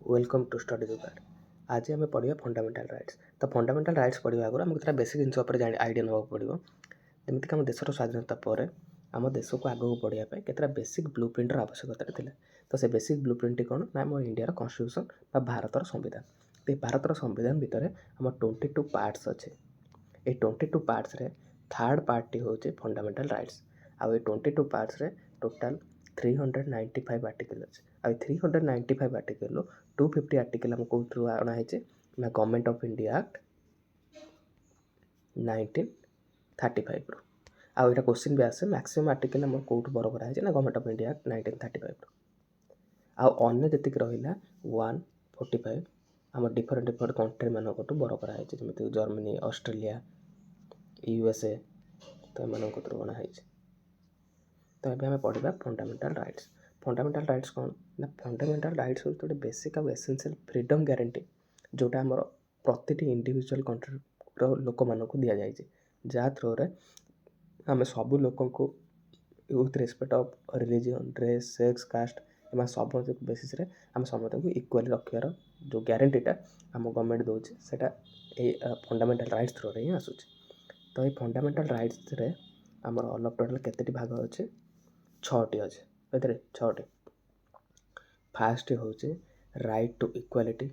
Welcome to study जुगाड़। आज आम पढ़ा फंडामेंटाल राइट्स। तो फंडामेंटाल राइट्स पढ़ा आगे आमको केतना बेसिक जिन आइडिया ना पड़ो। जमीक आम देशर स्वाधीनता पर आम देश को आगे बढ़ापी केतना बेसिक ब्लू प्रिंटर आवश्यकता थी। तो से बेसिक ब्लू प्रिंट कौन ना आम इंडिया कन्स्टिट्यूशन बा भारतर संविधान। तो भारतर संविधान भितर आम 22 पार्ट्स अच्छे। ये 22 पार्ट्स रे थर्ड पार्ट हूँ फंडामेंटाल राइट्स। आउ 22 पार्ट्स रे टोटाल 395 आर्टिकल अच्छे। आ 395 आर्टिकल 250 आर्टिकल आम कौन अणाई ना गवर्नमेंट ऑफ इंडिया एक्ट 1935 रू। आउ यहाँ क्वेश्चन भी आसे मैक्सिमम आर्टिकल आम कौट बर कराई ना गवर्नमेंट ऑफ इंडिया एक्ट 1935 रू। आउ अन्य जी रहा 145 आम डिफरेंट कंट्री मान बर कराई जमी जर्मनी ऑस्ट्रेलिया यूएसए तो एम अणाई। तो ये आम पढ़ा फंडामेंटाल राइट्स। फंडामेंटाल राइट्स कौन ना फंडामेंटाल राइट्स हूँ गोटे बेसिक आउ एसेंशियल फ्रीडम ग्यारंटी जोटा आमर प्रति इंडिविजुअल कंट्री लोक मान दि जाए जहाँ थ्रो आम सब लोक with respect of religion dress sex caste एम सब बेसिस आम समस्त को इक्वाली रखार जो ग्यारंटीटा आम गवर्नमेंट दूसरे से फंडामेंटाल राइट्स थ्रो ही आसूँ। तो ये फंडामेंटाल राइट्स रे आमर ऑल ऑफ टोटल केते भाग अच्छे 6टी अच्छे ए 6टी। फास्ट हूँ right to equality,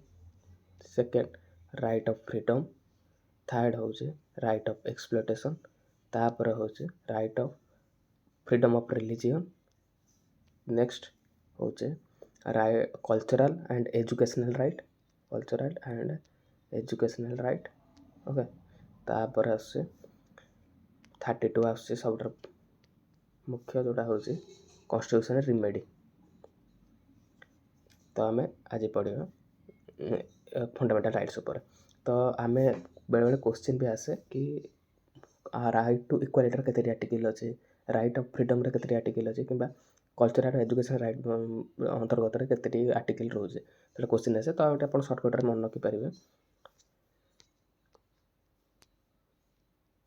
second right of freedom, third हूँ राइट ऑफ एक्सप्लोटेशन, तापर हूँ right of freedom of religion, next हूँ cultural and educational right, cultural and educational right okay. तापर आस 32 आस सब मुख्य जोटा हूँ कन्स्टिट्यूशन रिमेडी। तो आम आज पढ़ा फंडामेंटाल राइट्स उपर। तो आम बेले बेले क्वेश्चन भी आसे कि राइट टू इक्वालिटी केते आर्टिकल अच्छे, राइट ऑफ फ्रीडम केते आर्टिकल अच्छे कि कल्चरल एजुकेशन राइट अंतर्गत केते आर्टिकल रोचे तो क्वेश्चन आसे। तो आप सर्टकट मन रखिपारे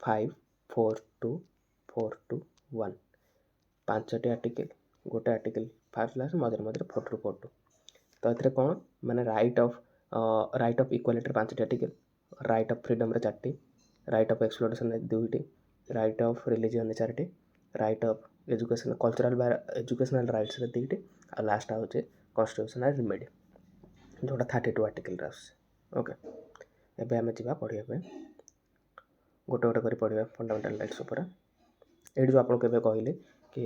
5 4 2 4 2 1 5टी आर्टिकल गोटे आर्टिकल फास्ट क्लास मझे मझे 4 2 4 2। तो ये कौन माने राइट ऑफ इक्वालिटी 5टी आर्टिकल, राइट ऑफ फ्रीडम 4टी, राइट ऑफ एक्सप्लोरेशन 2टी, राइट ऑफ रिलीजन 4टी, राइट ऑफ एजुकेशन कल्चरल बा एजुकेशनल राइट्स 2टी और लास्ट हूँ कन्स्टिट्यूशनल रिमेडी जोटा 32 आर्टिकल आस ओके। एबे आम जा पढ़ा गोटे गोटे कर पढ़ा फंडामेंटाल राइट्स उपर। ये जो आपको कहले कि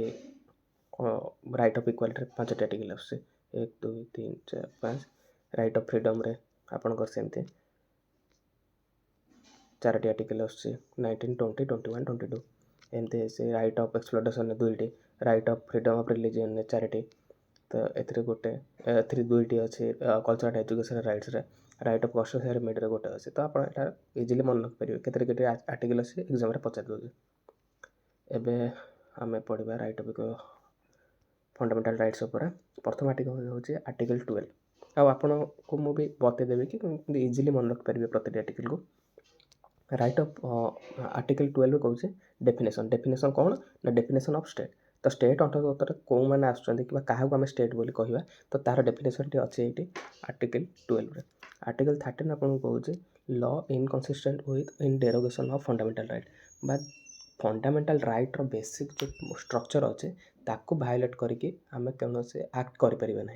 राइट ऑफ इक्वालिटी 5टी आर्टिकल आस 1 2 3 4 5, राइट ऑफ फ्रीडम रे आपनकर सेमती 4टी आर्टिकल आस 19 20 21 22 एमती से राइट ऑफ एक्सप्लोटेशन 2टी, right of freedom of religion 4टी। तो ए गोटे 2टी अच्छे कल्चरल एजुकेशन राइट्स रे, राइट ऑफ कन्स्टिट्यूशनल रिमेडी गोटे अच्छे। तो आप इजिली मन रखिपारे केते आर्टिकल अच्छे एग्जाम पचार दूसरे। एबे आम पढ़ा राइट ऑफ फंडामेंटाल राइट्स उपर। प्रथम आर्टिकल हूँ आर्टिकल 12। आउ आपन को मुझे बतईदेवी कि इजिली मन रखिपारे प्रति आर्टिकल को। राइट ऑफ आर्टिकल 12 कौन डेफिनेशन, डेफिनेशन कौन ना डेफिनेशन ऑफ स्टेट। तो स्टेट अंतर्गत कौ मैंने आसुँच कि क्या आम स्टेट बोली कहवा तो तार डेफिनेशन टी अच्छे ये आर्टिकल 12 रे। आर्टिकल 13 आपको कौन law inconsistent with in derogation of fundamental right बा फंडामेंटाल राइट रो बेसिक जो स्ट्रक्चर अच्छे ताको भायोलेट करके आम कौन से एक्ट करें ना।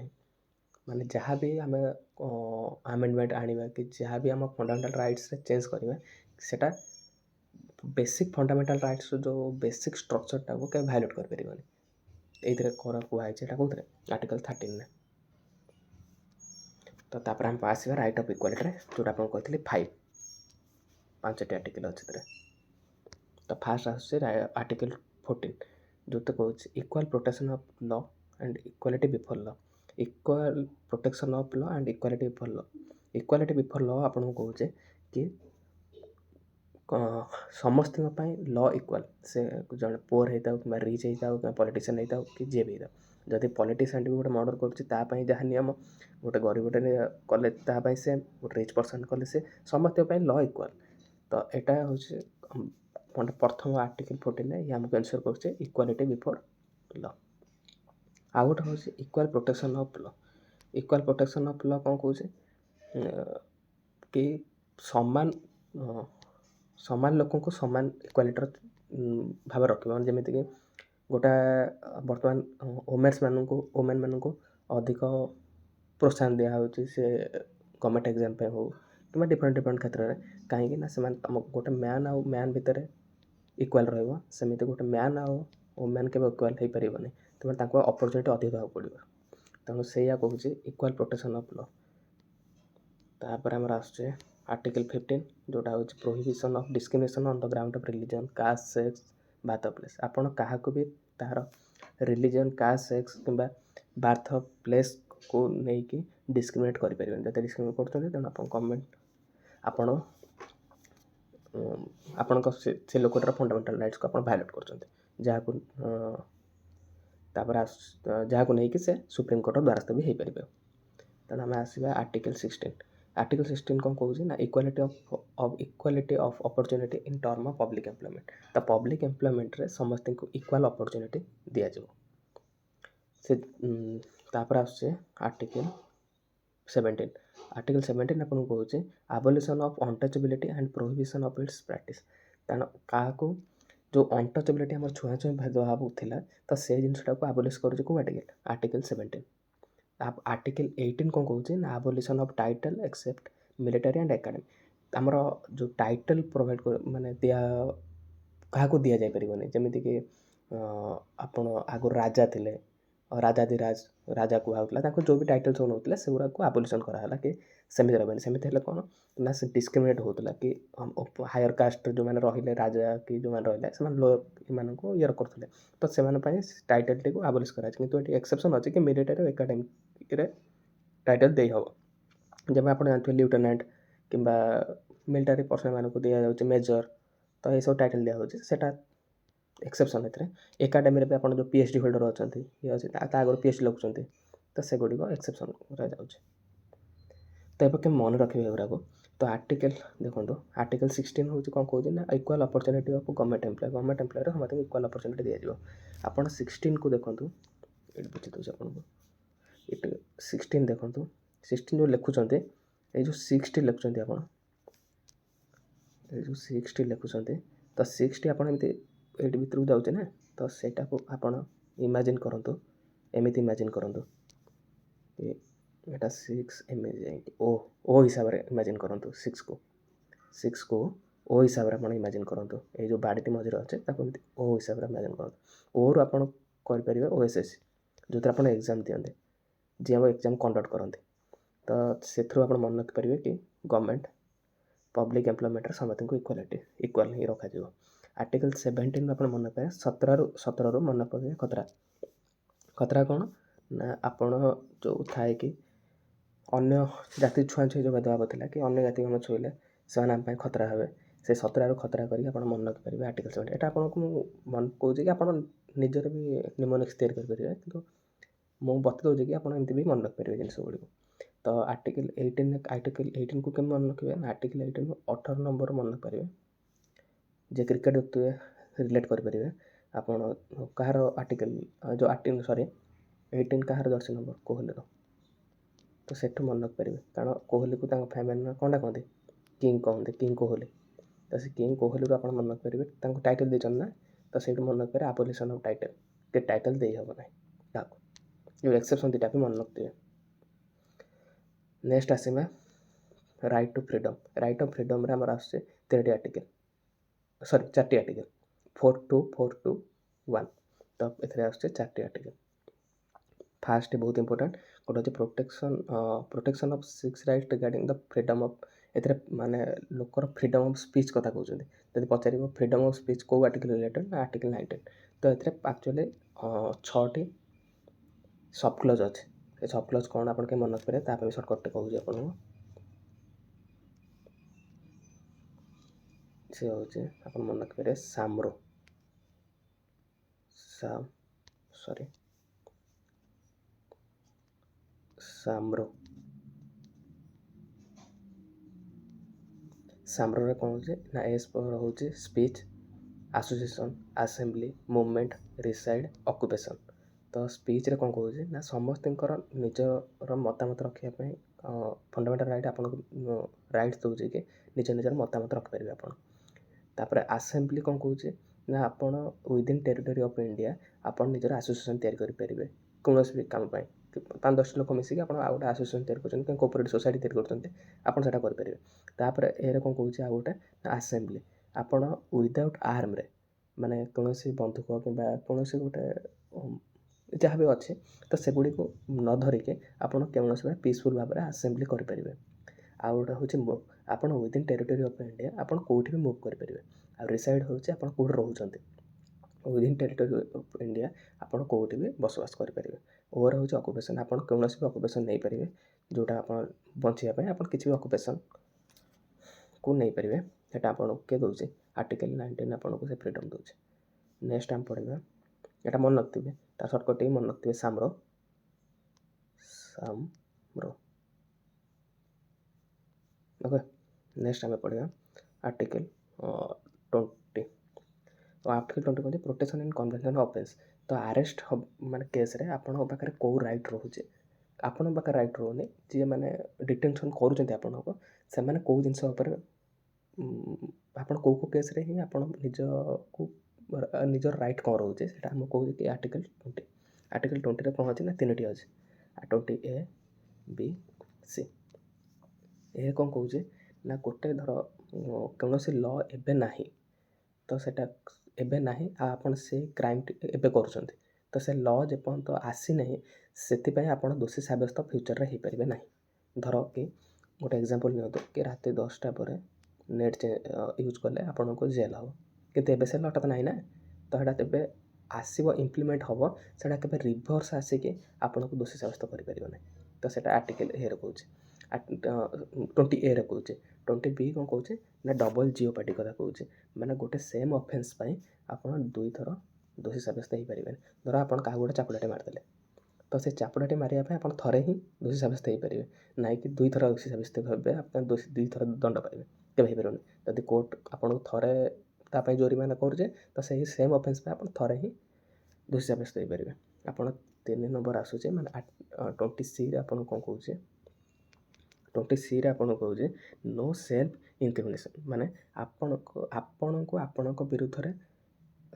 माने जहाँ भी आम आमेंडमेंट आने कि जहाँ भी आम फंडामेंटाल राइट्स चेंज करवा सेटा बेसिक फंडामेंटाल राइट्स जो बेसिक स्ट्रक्चरटा को क्या भायोलेट करें ये कहूँ कौन आर्टिकल 13 में। तो तापर हम आसवा राइट ऑफ इक्वालिटी जोटा आप कहते 5टी आर्टिकल अच्छे। तो फास्ट आस आर्टिकल 14 जो तो कौन equal protection of law and equality before law, equal protection of law and equality before law. Equality before law आपको कौचे कि समस्त लॉ इक्वाल से जड़े पुअर होता कि रिच होता कि पॉलिटिशियन होता कि जी भी होता। जदि पॉलिटिशियन भी गोटे मर्डर करुँच जहाँ नियम गोटे गरीबटे कले तापाई सेम, गोटे रिच पर्सन कले से समस्त लॉ इक्वाल। तो यहाँ हूँ प्रथम आर्टिकल 14 ये आमको एनश्योर कर इक्वालिटी बिफोर लॉ। आउ गोटे हूँ equal protection of law. Equal protection of law କ'ଣ କହୁଛି କି ସମାନ ଲୋକଙ୍କୁ ସମାନ ଇକ୍ୱାଲିଟିର ଭାବରେ ରଖିବ। ଯେମିତିକି ଗୋଟେ ବର୍ତ୍ତମାନ ଓମେନ୍ମାନଙ୍କୁ ଅଧିକ ପ୍ରୋତ୍ସାହନ ଦିଆହେଉଛି ସେ ଗଭର୍ଣ୍ଣମେଣ୍ଟ ଏକ୍ଜାମ୍ ପାଇଁ ହଉ କିମ୍ବା ଡିଫରେଣ୍ଟ କ୍ଷେତ୍ରରେ। କାହିଁକି ନା ସେମାନେ ଗୋଟେ ମ୍ୟାନ୍ ଆଉ ମ୍ୟାନ୍ ଭିତରେ ଇକ୍ୱାଲ୍ ରହିବ, ସେମିତି ଗୋଟେ ମ୍ୟାନ୍ ଆଉ ଓମେନ୍ କେବେ ଇକ୍ୱାଲ୍ ହେଇପାରିବନି। ତେଣୁ ତାଙ୍କୁ ଅପରଚୁନିଟି ଅଧିକ ଦେବାକୁ ପଡ଼ିବ। ତେଣୁ ସେଇଆ କହୁଛି ଇକ୍ୱାଲ୍ ପ୍ରୋଟେକ୍ସନ୍ ଅଫ୍ ଲ। ତାପରେ ଆମର ଆସୁଛି ଆର୍ଟିକଲ୍ 15 ଯେଉଁଟା ହେଉଛି prohibition of discrimination on the ground of religion, caste, sex, birth of place. ଆପଣ କାହାକୁ ବି ତାହାର ରିଲିଜନ୍, କାଷ୍ଟ, ସେକ୍ସ କିମ୍ବା ବାର୍ଥ ଅଫ୍ ପ୍ଲେସ୍କୁ ନେଇକି ଡିସ୍କ୍ରିମିନେଟ୍ କରିପାରିବେନି। ଯଦି ଡିସ୍କ୍ରିମିନେଟ୍ କରୁଛନ୍ତି ତେଣୁ ଆପଣ ଗଭର୍ଣ୍ଣମେଣ୍ଟ ଆପଣଙ୍କ ସେ ଲୋକଟାର ଫଣ୍ଡାମେଣ୍ଟାଲ୍ ରାଇଟ୍ସକୁ ଆପଣ ଭାୟୋଲେଟ୍ କରୁଛନ୍ତି, ଯାହାକୁ ନେଇକି ସେ ସୁପ୍ରିମକୋର୍ଟର ଦ୍ୱାରସ୍ଥ ବି ହେଇପାରିବେ। ତେଣୁ ଆମେ ଆସିବା ଆର୍ଟିକଲ୍ 16। ଆର୍ଟିକଲ୍ 16 କ'ଣ କହୁଛି ନା equality of opportunity in term of public employment. ତ ପବ୍ଲିକ୍ ଏମ୍ପ୍ଲୟମେଣ୍ଟରେ ସମସ୍ତଙ୍କୁ ଇକ୍ୱାଲ୍ ଅପରଚୁନିଟି ଦିଆଯିବ। ତାପରେ ଆସୁଛି ଆର୍ଟିକଲ୍ 17। ଆର୍ଟିକଲ୍ 17 ଆପଣଙ୍କୁ କହୁଛି abolition of untouchability and prohibition of its practice. କାରଣ କାହାକୁ ଯେଉଁ ଅନଟଚେବିଲିଟି ଆମର ଛୁଆଁଛୁଇଁ ଭେଦଭାବ ଥିଲା, ତ ସେଇ ଜିନିଷଟାକୁ ଆବୋଲିସ୍ କରୁଛି କେଉଁ ଆର୍ଟିକଲ୍ 17। ଆର୍ଟିକଲ୍ 18 କ'ଣ କହୁଛି ନା abolition of title except military and academy. ଆମର ଯେଉଁ ଟାଇଟଲ୍ କାହାକୁ ଦିଆଯାଇପାରିବନି। ଯେମିତିକି ଆପଣ ଆଗରୁ ରାଜା ଥିଲେ, ରାଜାଧିରାଜ ରାଜା କୁହାହେଉଥିଲା, ତାଙ୍କୁ ଯେଉଁ ବି ଟାଇଟଲ୍ ସବୁ ନେଉଥିଲେ ସେଗୁଡ଼ାକୁ ଆବୋଲିସନ୍ କରାହେଲା କି ସେମିତି ରହିବନି। ସେମିତି ହେଲେ କ'ଣ ନା ସେ ଡିସ୍କ୍ରିମିନେଟ୍ ହେଉଥିଲା କି ହାୟର କାଷ୍ଟରେ ଯେଉଁମାନେ ରହିଲେ ରାଜା କି ଯେଉଁମାନେ ରହିଲେ ସେମାନେ ଏମାନଙ୍କୁ ଇଏ କରୁଥିଲେ, ତ ସେମାନଙ୍କ ପାଇଁ ଟାଇଟଲ୍ଟିକୁ ଆବୋଲିସ୍ କରାଯାଇଛି। କିନ୍ତୁ ଏଠି ଏକ୍ସେପ୍ସନ୍ ଅଛି କି ମିଲିଟାରୀ ଓ ଏକାଡେମିରେ ଟାଇଟଲ୍ ଦେଇହେବ। ଯେବେ ଆପଣ ଜାଣିଥିବେ ଲିeutenant କିମ୍ବା ମିଲିଟାରୀ ପର୍ସନମାନଙ୍କୁ ଦିଆଯାଉଛି ମେଜର, ତ ଏସବୁ ଟାଇଟଲ୍ ଦିଆହେଉଛି, ସେଇଟା ଏକ୍ସେପ୍ସନ୍। ଏଥିରେ ଏକାଡେମୀରେ ବି ଆପଣ ଯେଉଁ PhD ହୋଲ୍ଡର ଅଛନ୍ତି ଇଏ ଅଛି ତା ଆଗରୁ PhD ଲେଖୁଛନ୍ତି, ତ ସେଗୁଡ଼ିକ ଏକ୍ସେପ୍ସନ୍ କରାଯାଉଛି। ତ ଏବେ କେମିତି ମନେ ରଖିବେ ଏଗୁଡ଼ାକୁ? ତ ଦେଖନ୍ତୁ ଆର୍ଟିକଲ୍ 16 ହେଉଛି କ'ଣ କହୁଛି ନା ଇକ୍ୱାଲ୍ ଅପରଚୁନିଟି ଅଫ୍ ଗଭର୍ଣ୍ଣମେଣ୍ଟ ଏମ୍ପ୍ଲୟରେ ସମସ୍ତଙ୍କୁ ଇକ୍ୱାଲ୍ ଅପରଚୁନିଟି ଦିଆଯିବ। ଆପଣ 16କୁ ଦେଖନ୍ତୁ, ଏଇଠି ବୁଝି ଦେଉଛି ଆପଣଙ୍କୁ। 16 ଦେଖନ୍ତୁ, 16 ଯେଉଁ ଲେଖୁଛନ୍ତି, ଏଇ ଯେଉଁ 6ଟି ଲେଖୁଛନ୍ତି ଆପଣ, ଏଇ ଯେଉଁ 6ଟି ଲେଖୁଛନ୍ତି, ତ 6ଟି ଆପଣ ଏମିତି ଏଇଠି ଭିତରକୁ ଯାଉଛି ନା, ତ ସେଇଟାକୁ ଆପଣ ଇମାଜିନ୍ କରନ୍ତୁ, ଏମିତି ଇମାଜିନ୍ କରନ୍ତୁ ଏଇଟା 6 ଏମିତି ଯାଇକି ଓ ହିସାବରେ ଇମାଜିନ୍ କରନ୍ତୁ। 6କୁ ଓ ହିସାବରେ ଆପଣ ଇମାଜିନ୍ କରନ୍ତୁ। ଏଇ ଯେଉଁ ବାଡ଼ିଟି ମଝିରେ ଅଛି ତାକୁ ଏମିତି ଓ ହିସାବରେ ଇମାଜିନ୍ କରନ୍ତୁ। ଓରୁ ଆପଣ କରିପାରିବେ OSSC, ଯେଉଁଥିରେ ଆପଣ ଏକ୍ଜାମ୍ ଦିଅନ୍ତି, ଯିଏ ଆମ ଏକ୍ଜାମ୍ କଣ୍ଡକ୍ଟ କରନ୍ତି। ତ ସେଥିରୁ ଆପଣ ମନେ ରଖିପାରିବେ କି ଗଭର୍ଣ୍ଣମେଣ୍ଟ ପବ୍ଲିକ୍ ଏମ୍ପ୍ଲୟମେଣ୍ଟରେ ସମସ୍ତଙ୍କୁ ଇକ୍ୱାଲ୍ ହିଁ ରଖାଯିବ। ଆର୍ଟିକଲ୍ 17 ଆପଣ ମନେ ରଖିପାରିବେ 17ରୁ ମନେ ରଖିପାରିବେ ଖତରା କ'ଣ ନା ଆପଣ ଯେଉଁ ଥାଏ କି ଅନ୍ୟ ଜାତି ଛୁଆଁଛୁଇଁ ଯେଉଁ ଭେଦଭାବ ଥିଲା କି ଅନ୍ୟ ଜାତିକୁ ଛୁଇଁଲେ ସେମାନେ ଆମ ପାଇଁ ଖତରା ହେବେ, ସେ 17ରୁ ଖତରା କରିକି ଆପଣ ମନେ ରଖିପାରିବେ ଆର୍ଟିକଲ୍ 17। ଏଇଟା ଆପଣଙ୍କୁ ମୁଁ ମନେ କହୁଛି କି ଆପଣ ନିଜର ବି ନିମୋନିକ୍ସ ତିଆରି କରିପାରିବେ, କିନ୍ତୁ ମୁଁ ବତେଇ ଦେଉଛି କି ଆପଣ ଏମିତି ବି ମନେ ରଖିପାରିବେ ଜିନିଷ ଗୁଡ଼ିକୁ। ତ ଆର୍ଟିକଲ୍ 18କୁ କେମିତି ମନେ ରଖିବେ ନା ଆର୍ଟିକଲ୍ 18ରୁ 18 ନମ୍ବର ମନେ ରଖିପାରିବେ। ଯେ କ୍ରିକେଟ୍ ଦେଖୁଥିବେ ରିଲେଟ୍ କରିପାରିବେ ଆପଣ କାହାର ଆର୍ଟିକଲ୍ ଯେଉଁ 18 କାହାର ଜର୍ସି ନମ୍ବର କୋହଲିର, ତ ସେଠୁ ମନେ ରଖିପାରିବେ। କାରଣ କୋହଲିକୁ ତାଙ୍କ ଫ୍ୟାମିଲି କ'ଣଟା କହନ୍ତି, କିଙ୍ଗ କୋହଲି। ତ ସେ କିଙ୍ଗ କୋହଲିରୁ ଆପଣ ମନେ ରଖିପାରିବେ, ତାଙ୍କୁ ଟାଇଟଲ୍ ଦେଇଛନ୍ତି ନା, ତ ସେଇଠୁ ମନେ ରଖିପାରିବେ ଆବୋଲିସନ୍ ଅଫ୍ ଟାଇଟଲ୍, କି ଟାଇଟଲ୍ ଦେଇହେବ ନାହିଁ କାହାକୁ। ଯେଉଁ ଏକ୍ସେପ୍ସନ୍ ଦୁଇଟା ବି ମନେ ରଖିଥିବେ। ନେକ୍ସଟ ଆସିବା right to freedom. Right of ଫ୍ରିଡ଼ମ୍ରେ ଆମର ଆସୁଛି 4ଟି ଆର୍ଟିକଲ୍। 4-1। ତ ଏଥିରେ ଆସୁଛି 4ଟି ଆର୍ଟିକଲ୍। ଫାର୍ଷ୍ଟ ବହୁତ ଇମ୍ପୋର୍ଟାଣ୍ଟ ଗୋଟେ ହେଉଛି protection of 6 rights regarding the freedom of. ଏଥିରେ ମାନେ ଲୋକର ଫ୍ରିଡ଼ମ୍ ଅଫ୍ ସ୍ପିଚ୍ କଥା କହୁଛନ୍ତି। ଯଦି ପଚାରିବ ଫ୍ରିଡ଼ମ୍ ଅଫ୍ ସ୍ପିଚ୍ କେଉଁ ଆର୍ଟିକଲ୍ ରିଲେଟେଡ୍ ନା ଆର୍ଟିକଲ୍ 19। ତ ଏଥିରେ ଆକ୍ଚୁଆଲି 6ଟି ସବ୍ କ୍ଲଜ୍ ଅଛି। ଏ ସବ୍ କ୍ଲଜ୍ କ'ଣ ଆପଣ କେମିତି ମନେ ରଖିପାରିବେ ତା ପାଇଁ ସର୍ଟକଟ୍ଟେ କହୁଛି ଆପଣଙ୍କୁ। ସେ ହେଉଛି ଆପଣ ମନେ ରଖିପାରିବେ ସାମ୍ରୋ ସାମ୍ରୋରେ କ'ଣ ହେଉଛି ନା ଏସ୍ ହେଉଛି speech, association, assembly, movement, reside, occupation. ତ ସ୍ପିଚ୍ରେ କ'ଣ କହୁଛି ନା ସମସ୍ତଙ୍କର ନିଜର ମତାମତ ରଖିବା ପାଇଁ ଫଣ୍ଡାମେଣ୍ଟାଲ୍ ରାଇଟ୍ ଆପଣଙ୍କୁ ରାଇଟ୍ସ ଦେଉଛି କି ନିଜର ମତାମତ ରଖିପାରିବେ ଆପଣ। ତାପରେ ଆସେମ୍ବଲି କ'ଣ କହୁଛି ନା ଆପଣ ୱିଦିନ୍ ଟେରିଟୋରି ଅଫ୍ ଇଣ୍ଡିଆ ଆପଣ ନିଜର ଆସୋସିଏସନ୍ ତିଆରି କରିପାରିବେ କୌଣସି ବି କାମ ପାଇଁ। 5-10 ଲୋକ ମିଶିକି ଆପଣ ଆଉ ଗୋଟେ ଆସୋସିଏସନ୍ ତିଆରି କରୁଛନ୍ତି, କୋଅପରେଟିଭ୍ ସୋସାଇଟି ତିଆରି କରୁଛନ୍ତି, ଆପଣ ସେଇଟା କରିପାରିବେ। ତାପରେ ଏରେ କ'ଣ କହୁଛି ଆଉ ଗୋଟେ ଆସେମ୍ବଲି ଆପଣ ୱିଦାଉଟ୍ ଆର୍ମରେ ମାନେ କୌଣସି ବନ୍ଧୁକ କିମ୍ବା କୌଣସି ଗୋଟେ ଯାହା ବି ଅଛି ତ ସେଗୁଡ଼ିକୁ ନ ଧରିକି ଆପଣ କୌଣସି ଭାବେ ପିସଫୁଲ୍ ଭାବରେ ଆସେମ୍ବଲି କରିପାରିବେ। ଆଉ ଗୋଟେ ହେଉଛି ମୁଭ୍, ଆପଣ ୱିଦିନ୍ ଟେରିଟୋରି ଅଫ୍ ଇଣ୍ଡିଆ ଆପଣ କେଉଁଠି ବି ମୁଭ୍ କରିପାରିବେ। ଆଉ ରିସାଇଡ଼୍ ହେଉଛି ଆପଣ କେଉଁଠି ରହୁଛନ୍ତି। ୱିଦିନ୍ ଟେରିଟୋରି ଅଫ୍ ଇଣ୍ଡିଆ ଆପଣ କେଉଁଠି ବି ବସବାସ କରିପାରିବେ। ଓଭର ହେଉଛି ଅକୁପେସନ୍, ଆପଣ କୌଣସି ବି ଅକୁପେସନ୍ ନେଇପାରିବେ ଯେଉଁଟା ଆପଣ ବଞ୍ଚିବା ପାଇଁ ଆପଣ କିଛି ବି ଅକୁପେସନ୍କୁ ନେଇପାରିବେ। ସେଇଟା ଆପଣଙ୍କୁ କିଏ ଦେଉଛି? ଆର୍ଟିକଲ୍ 19 ଆପଣଙ୍କୁ ସେ ଫ୍ରିଡ଼ମ୍ ଦେଉଛି। ନେକ୍ସଟ ଆମେ ପଢ଼ିବା, ଏଇଟା ମନେ ରଖିଥିବେ, ତା ସର୍ଟକଟ୍ ଟିକେ ମନେ ରଖିଥିବେ, ସାମ୍ର। ଓକେ, ନେକ୍ସଟ ଆମେ ପଢ଼ିବା ଆର୍ଟିକଲ୍ 20। ଆର୍ଟିକଲ୍ 20 କହୁଛି ପ୍ରୋଟେକ୍ସନ୍ ଇନ୍ କନଭେନ୍ସନ୍ ଅଫେନ୍ସ। ତ ଆରେଷ୍ଟ ମାନେ କେସ୍ରେ ଆପଣଙ୍କ ପାଖରେ କେଉଁ ରାଇଟ୍ ରହୁଛି? ଆପଣଙ୍କ ପାଖରେ ରାଇଟ୍ ରହୁନି, ଯିଏ ମାନେ ଡିଟେନସନ୍ କରୁଛନ୍ତି ଆପଣଙ୍କୁ ସେମାନେ କେଉଁ ଜିନିଷ ଉପରେ ଆପଣ କେଉଁ କେସ୍ରେ ହିଁ ଆପଣ ନିଜର ରାଇଟ୍ କ'ଣ ରହୁଛି ସେଇଟା ଆମକୁ କହୁଛି କି ଆର୍ଟିକଲ୍ 20। ଆର୍ଟିକଲ୍ 20ରେ କ'ଣ ଅଛି ନା 3ଟି ଅଛି, 20A, B, C। ଏ କ'ଣ କହୁଛି ନା ଗୋଟେ ଧର କୌଣସି ଲ ଏବେ ନାହିଁ, ତ ସେଇଟା ଏବେ ନାହିଁ ଆଉ ଆପଣ ସେ କ୍ରାଇମ୍ଟି ଏବେ କରୁଛନ୍ତି, ତ ସେ ଲ ଯେପର୍ଯ୍ୟନ୍ତ ଆସିନାହିଁ ସେଥିପାଇଁ ଆପଣ ଦୋଷୀ ସାବ୍ୟସ୍ତ ଫ୍ୟୁଚର୍ରେ ହୋଇପାରିବେ ନାହିଁ। ଧର କି ଗୋଟେ ଏକ୍ଜାମ୍ପଲ୍ ନିଅନ୍ତୁ କି ରାତି 10ଟା ପରେ ନେଟ୍ ୟୁଜ୍ କଲେ ଆପଣଙ୍କୁ ଜେଲ୍ ହେବ, କିନ୍ତୁ ଏବେ ସେ ଲଟା ତ ନାହିଁ ନା, ତ ସେଇଟା ତେବେ ଆସିବ ଇମ୍ପ୍ଲିମେଣ୍ଟ ହେବ, ସେଇଟା କେବେ ରିଭର୍ସ ଆସିକି ଆପଣଙ୍କୁ ଦୋଷୀ ସାବ୍ୟସ୍ତ କରିପାରିବ ନାହିଁ। ତ ସେଇଟା ଆର୍ଟିକଲ୍ ଏରେ କହୁଛି, 20Aରେ କହୁଛି। 20B କ'ଣ କହୁଛି ନା ଡବଲ୍ ଜିଓପାର୍ଡି କଥା କହୁଛି, ମାନେ ଗୋଟେ ସେମ୍ ଅଫେନ୍ସ ପାଇଁ ଆପଣ 2 ଥର ଦୋଷୀ ସାବ୍ୟସ୍ତ ହୋଇପାରିବେନି। ଧର ଆପଣ କାହାକୁ ଗୋଟେ ଚାପୁଡ଼ାଟେ ମାରିଦେଲେ, ତ ସେ ଚାପୁଡ଼ାଟେ ମାରିବା ପାଇଁ ଆପଣ ଥରେ ହିଁ ଦୋଷୀ ସାବ୍ୟସ୍ତ ହୋଇପାରିବେ, ନାଇଁ କି 2 ଥର ଦୋଷୀ ସାବ୍ୟସ୍ତ ହେବେ, ଆପଣ 2 ଥର ଦଣ୍ଡ ପାଇବେ, କେବେ ହେଇପାରିବନି। ଯଦି କୋର୍ଟ ଆପଣଙ୍କୁ ଥରେ ତା ପାଇଁ ଜୋରିମାନା କରୁଛେ ତ ସେହି ସେମ୍ ଅଫେନ୍ସ ପାଇଁ ଆପଣ ଥରେ ହିଁ ଦୋଷୀ ସାବ୍ୟସ୍ତ ହୋଇପାରିବେ। ଆପଣ 3 ନମ୍ବର ଆସୁଛି ମାନେ 20Cରେ ଆପଣଙ୍କୁ କ'ଣ କହୁଛି, 20Cରେ ଆପଣଙ୍କୁ କହୁଛି ନୋ ସେଲ୍ଫ ଇନକ୍ରିମିନେସନ୍, ମାନେ ଆପଣଙ୍କୁ ଆପଣଙ୍କ ବିରୁଦ୍ଧରେ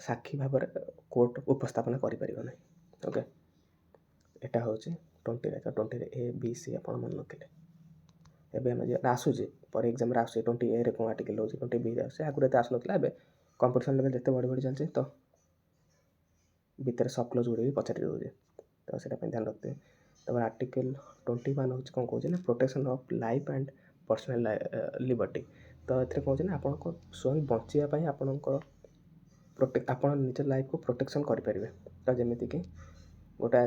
ସାକ୍ଷୀ ଭାବରେ କୋର୍ଟ ଉପସ୍ଥାପନ କରିପାରିବ ନାହିଁ। ଓକେ, ଏଇଟା ହେଉଛି 20ରେ। ତ 20ରେ A, B, C ଆପଣ ମନେ ରଖିଲେ। ଏବେ ଆମେ ଆସୁଛି ପରେ ଏକ୍ଜାମ୍ରେ ଆସୁଛି 20Aରେ କ'ଣ ଆର୍ଟିକଲ୍ ହେଉଛି, 20Bରେ ଆସୁଛି, ଆଗରୁ ଏତେ ଆସୁନଥିଲା, ଏବେ କମ୍ପିଟିସନ୍ ଲେଭେଲ୍ ଯେତେ ବଢ଼ି ଚାଲିଛି ତ ଭିତରେ ସବକ୍ଲୋଜ୍ ଗୁଡ଼ିକ ବି ପଚାରି ଦେଉଛି, ତ ସେଇଟା ପାଇଁ ଧ୍ୟାନ ରଖିଥିବେ। ତାପରେ ଆର୍ଟିକଲ୍ 21 ହେଉଛି କ'ଣ କହୁଛି ନା protection of life and personal liberty. ତ ଏଥିରେ କ'ଣ ହେଉଛି ନା ଆପଣଙ୍କ ସ୍ୱୟଂ ବଞ୍ଚିବା ପାଇଁ ଆପଣ ନିଜ ଲାଇଫ୍କୁ ପ୍ରୋଟେକ୍ସନ୍ କରିପାରିବେ। ତ ଯେମିତିକି ଗୋଟେ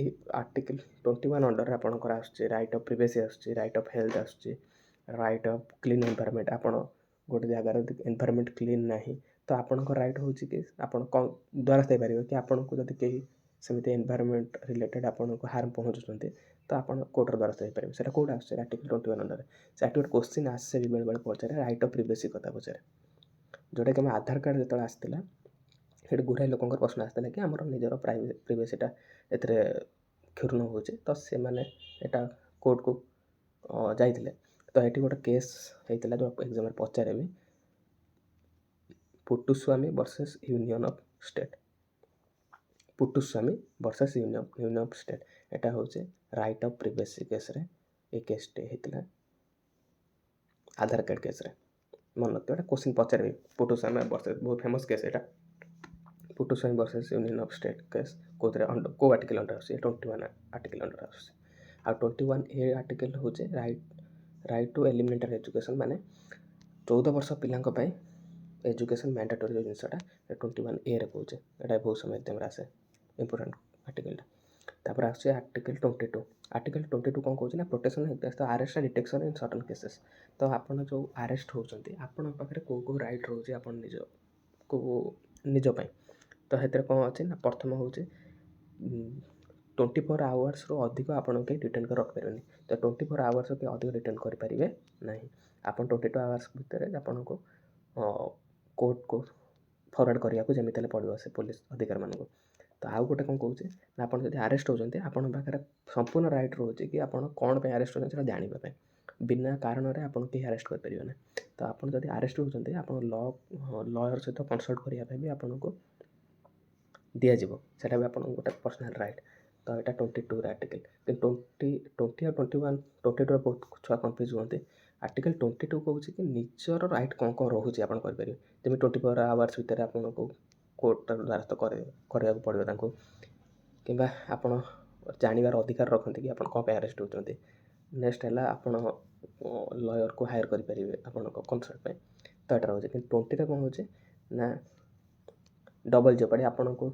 ଏଇ ଆର୍ଟିକଲ୍ 21 ଅଣ୍ଡରରେ ଆପଣଙ୍କର ଆସୁଛି ରାଇଟ୍ ଅଫ୍ ପ୍ରିଭେସି ଆସୁଛି, ରାଇଟ୍ ଅଫ୍ ହେଲ୍ଥ ଆସୁଛି, ରାଇଟ୍ ଅଫ୍ କ୍ଲିନ୍ ଏନ୍ଭାରମେଣ୍ଟ। ଆପଣ ଗୋଟେ ଜାଗାରେ ଏନ୍ଭାରମେଣ୍ଟ କ୍ଲିନ୍ ନାହିଁ ତ ଆପଣଙ୍କ ରାଇଟ୍ ହେଉଛି କି ଆପଣ କ'ଣ ଦ୍ୱାରସ୍ଥ ହେଇପାରିବେ କି ଆପଣଙ୍କୁ ଯଦି କେହି ସେମିତି ଏନ୍ଭାରମେଣ୍ଟ ରିଲେଟେଡ଼୍ ଆପଣଙ୍କୁ ହାର୍ମ ପହଞ୍ଚୁଛନ୍ତି ତ ଆପଣ କୋର୍ଟର ଦ୍ୱାରସ୍ଥ ହେଇପାରିବେ। ସେଇଟା କେଉଁଟା ଆସୁଛି ଆର୍ଟିକଲ୍ 21 ଅଣ୍ଡରରେ। ସେଠି ଗୋଟେ କୋଶ୍ଚିନ୍ ଆସେ ବି ବେଳେବେଳେ ପଚାରେ ରାଇଟ୍ ଅଫ୍ ପ୍ରିଭେସି କଥା ପଚାରେ, ଯେଉଁଟାକି ଆମ ଆଧାର କାର୍ଡ଼ ଯେତେବେଳେ ଆସିଥିଲା ସେଠି ଗୁଡ଼ାଏ ଲୋକଙ୍କର ପ୍ରଶ୍ନ ଆସିଥିଲା କି ଆମର ନିଜର ପ୍ରିଭେସିଟା ଏଥିରେ କ୍ଷୁର୍ଣ୍ଣ ହେଉଛି, ତ ସେମାନେ ଏଇଟା କୋର୍ଟକୁ ଯାଇଥିଲେ। ତ ଏଠି ଗୋଟେ କେସ୍ ହେଇଥିଲା ଯେଉଁ ଏକ୍ଜାମ୍ରେ ପଚାରେବି, Puttaswamy versus union of state. Puttaswamy versus union of state, ଏଇଟା ହେଉଛି ରାଇଟ୍ ଅଫ୍ ପ୍ରିଭେସି କେସ୍ରେ ଏ କେସ୍ଟି ହେଇଥିଲା ଆଧାର କାର୍ଡ଼ କେସ୍ରେ। ମନେ ରଖିଥିବ, ଏଇଟା କୋଶ୍ଚିନ୍ ପଚାରିବି। ପୁଟୁସ୍ୱାମୀ ଭର୍ସେସ୍, ବହୁତ ଫେମସ୍ କେସ୍ ଏଇଟା, Puttaswamy versus union of state case. କେଉଁଥିରେ କେଉଁ ଆର୍ଟିକଲ୍ ଅଣ୍ଡର ଆସୁଛି? 21 ଆର୍ଟିକଲ୍ ଅଣ୍ଡର ଆସୁଛି। ଆଉ 21A ଆର୍ଟିକଲ୍ ହେଉଛି ରାଇଟ୍ ଟୁ ଏଲିମେଣ୍ଟାରୀ ଏଜୁକେସନ୍, ମାନେ 14 ବର୍ଷ ପିଲାଙ୍କ ପାଇଁ ଏଜୁକେସନ୍ ମ୍ୟାଣ୍ଡାଟୋରୀ ଯେଉଁ ଜିନିଷଟା 21Aରେ କହୁଛି। ଏଇଟା ବହୁତ ସମୟ ଏକ୍ଜାମ୍ରେ ଆସେ, ଇମ୍ପୋର୍ଟାଣ୍ଟ ଆର୍ଟିକଲ୍ଟା। ତାପରେ ଆସୁଛି ଆର୍ଟିକଲ୍ 22। ଆର୍ଟିକଲ୍ 22 କ'ଣ କହୁଛି ନା protection against arrest and detection in certain cases. ତ ଆପଣ ଯେଉଁ ଆରେଷ୍ଟ ହେଉଛନ୍ତି ଆପଣଙ୍କ ପାଖରେ କେଉଁ ରାଇଟ୍ ରହୁଛି ଆପଣ ନିଜ ପାଇଁ। ତ ସେଥିରେ କ'ଣ ଅଛି ନା ପ୍ରଥମ ହେଉଛି 24 ଆୱାର୍ସରୁ ଅଧିକ ଆପଣଙ୍କୁ କେହି ଡିଟେନ୍ କରି ରଖିପାରିବେନି। ତ 24 ଆୱାର୍ସ କେହି ଅଧିକ ଡିଟେନ୍ କରିପାରିବେ ନାହିଁ। ଆପଣ 22 ଆୱାର୍ସ ଭିତରେ ଆପଣଙ୍କୁ କୋର୍ଟକୁ ଫରୱାର୍ଡ଼ କରିବାକୁ ଯେମିତି ହେଲେ ପଡ଼ିବ ସେ ପୋଲିସ୍ ଅଧିକାରୀମାନଙ୍କୁ। ତ ଆଉ ଗୋଟେ କ'ଣ କହୁଛି ନା ଆପଣ ଯଦି ଆରେଷ୍ଟ ହେଉଛନ୍ତି ଆପଣଙ୍କ ପାଖରେ ସମ୍ପୂର୍ଣ୍ଣ ରାଇଟ୍ ରହୁଛି କି ଆପଣ କ'ଣ ପାଇଁ ଆରେଷ୍ଟ ହେଉଛନ୍ତି ସେଇଟା ଜାଣିବା ପାଇଁ। ବିନା କାରଣରେ ଆପଣ କେହି ଆରେଷ୍ଟ କରିପାରିବେ ନାହିଁ। ତ ଆପଣ ଯଦି ଆରେଷ୍ଟ ହେଉଛନ୍ତି ଆପଣ ଲୟର୍ ସହିତ କନସଲ୍ଟ କରିବା ପାଇଁ ବି ଆପଣଙ୍କୁ ଦିଆଯିବ। ସେଇଟା ବି ଆପଣଙ୍କୁ ଗୋଟେ ପର୍ସନାଲ୍ ରାଇଟ୍। ତ ଏଇଟା 22 ଆର୍ଟିକଲ୍। କିନ୍ତୁ 20 ଆଉ 21 22ରେ ବହୁତ ଛୁଆ କନଫ୍ୟୁଜ୍ ହୁଅନ୍ତି। ଆର୍ଟିକଲ୍ 22 କହୁଛି କି ନିଜର ରାଇଟ୍ କ'ଣ ରହୁଛି ଆପଣ କରିପାରିବେ। ଯେମିତି 24 ଆୱାର୍ସ ଭିତରେ ଆପଣଙ୍କୁ କୋର୍ଟର ଦ୍ୱାରସ୍ଥ କରିବାକୁ ପଡ଼ିବ ତାଙ୍କୁ, କିମ୍ବା ଆପଣ ଜାଣିବାର ଅଧିକାର ରଖନ୍ତି କି ଆପଣ କ'ଣ ପାଇଁ ଆରେଷ୍ଟ ହେଉଛନ୍ତି। ନେକ୍ସଟ ହେଲା ଆପଣ ଲୟର୍କୁ ହାୟର କରିପାରିବେ ଆପଣଙ୍କ କନସଲ୍ଟ ପାଇଁ। ତ ଏଇଟା ରହୁଛି। କିନ୍ତୁ 20ରେ କ'ଣ ହେଉଛି ନା ଡବଲ୍ ଜେପାଡ଼ି, ଆପଣଙ୍କୁ